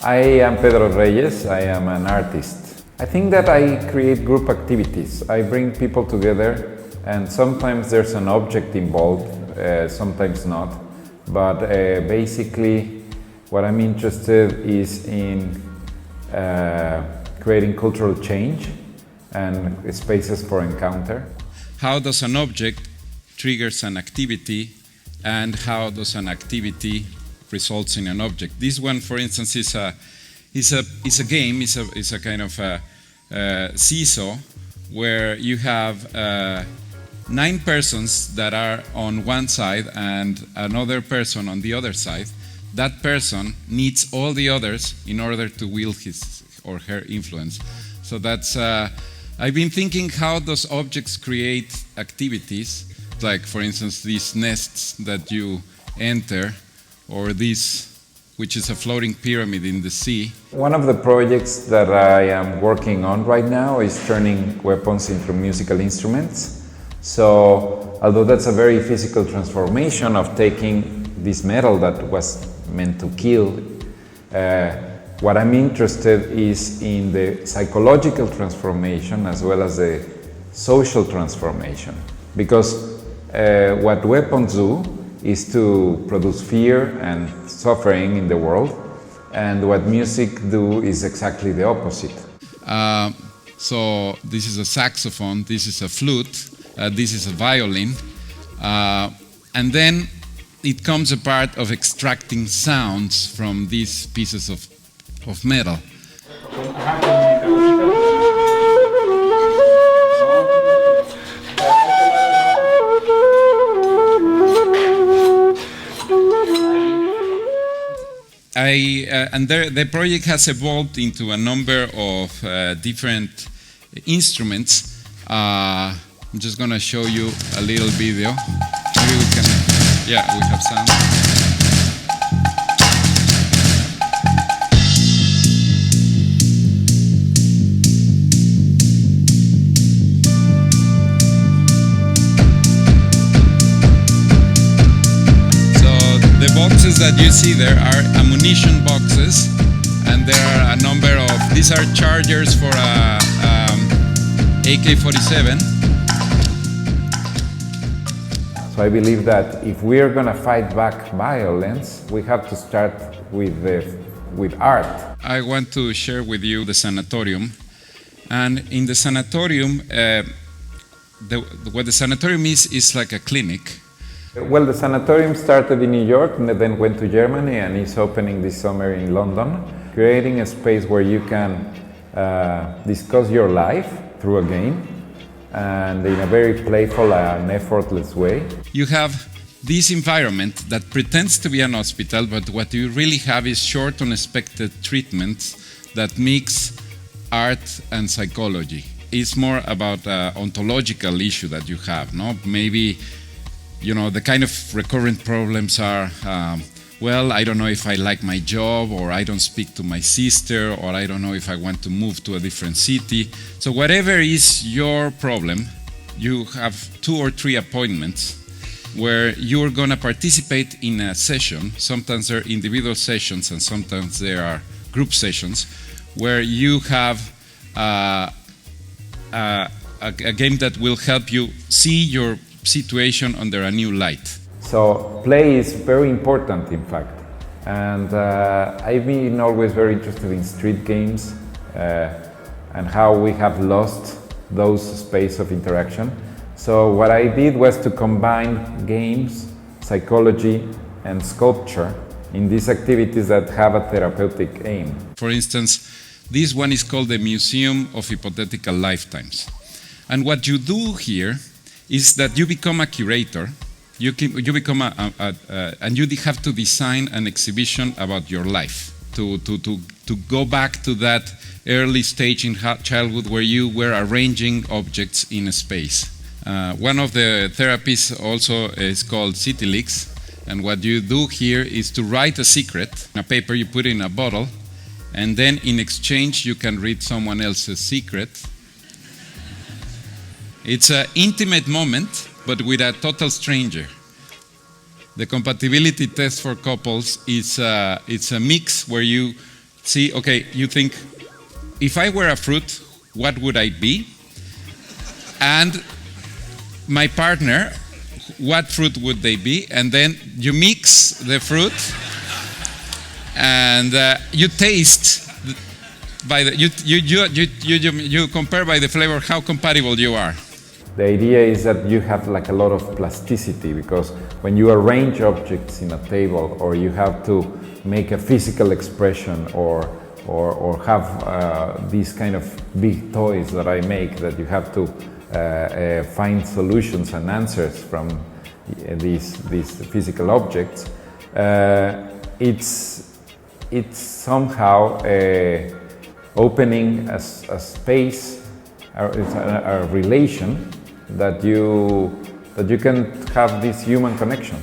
I am Pedro Reyes, I am an artist. I think that I create group activities. I bring people together and sometimes there's an object involved, sometimes not. But basically what I'm interested is in creating cultural change and spaces for encounter. How does an object triggers an activity, and how does an activity results in an object? This one, for instance, is a game. Is a kind of a seesaw where you have 9 persons that are on one side and another person on the other side. That person needs all the others in order to wield his or her influence. So that's I've been thinking, how does objects create activities? Like, for instance, these nests that you enter, or this, which is a floating pyramid in the sea. One of the projects that I am working on right now is turning weapons into musical instruments. So, although that's a very physical transformation of taking this metal that was meant to kill, what I'm interested is in the psychological transformation as well as the social transformation. Because what weapons do is to produce fear and suffering in the world, and what music do is exactly the opposite. So this is a saxophone, this is a flute, this is a violin, and then it comes a part of extracting sounds from these pieces of metal. The project has evolved into a number of different instruments. I'm just going to show you a little video. Maybe we can, yeah, we have sound. The boxes that you see there are ammunition boxes, and there are a number of, these are chargers for a AK-47. So I believe that if we're going to fight back violence, we have to start with art. I want to share with you the sanatorium, and in the sanatorium, what the sanatorium is like a clinic. Well, the sanatorium started in New York and then went to Germany and is opening this summer in London, creating a space where you can discuss your life through a game and in a very playful and effortless way. You have this environment that pretends to be an hospital, but what you really have is short, unexpected treatments that mix art and psychology. It's more about an ontological issue that you have, no? Maybe, you know, the kind of recurrent problems are, well, I don't know if I like my job, or I don't speak to my sister, or I don't know if I want to move to a different city. So whatever is your problem, you have 2 or 3 appointments where you're going to participate in a session. Sometimes they're individual sessions and sometimes there are group sessions where you have a game that will help you see your situation under a new light. So play is very important, in fact, and I've been always very interested in street games and how we have lost those space of interaction. So what I did was to combine games, psychology and sculpture in these activities that have a therapeutic aim. For instance, this one is called the Museum of Hypothetical Lifetimes, and what you do here is that you become a curator. You become and you have to design an exhibition about your life to go back to that early stage in childhood where you were arranging objects in a space. One of the therapies also is called City Leaks, and what you do here is to write a secret, a paper you put in a bottle, and then in exchange you can read someone else's secret. It's an intimate moment, but with a total stranger. The compatibility test for couples is it's a mix where you see, okay, you think, if I were a fruit, what would I be? And my partner, what fruit would they be? And then you mix the fruit and you taste by the, you compare by the flavor how compatible you are. The idea is that you have like a lot of plasticity, because when you arrange objects in a table, or you have to make a physical expression, or have these kind of big toys that I make, that you have to find solutions and answers from these physical objects, it's somehow opening a space, a relation that you can have this human connection.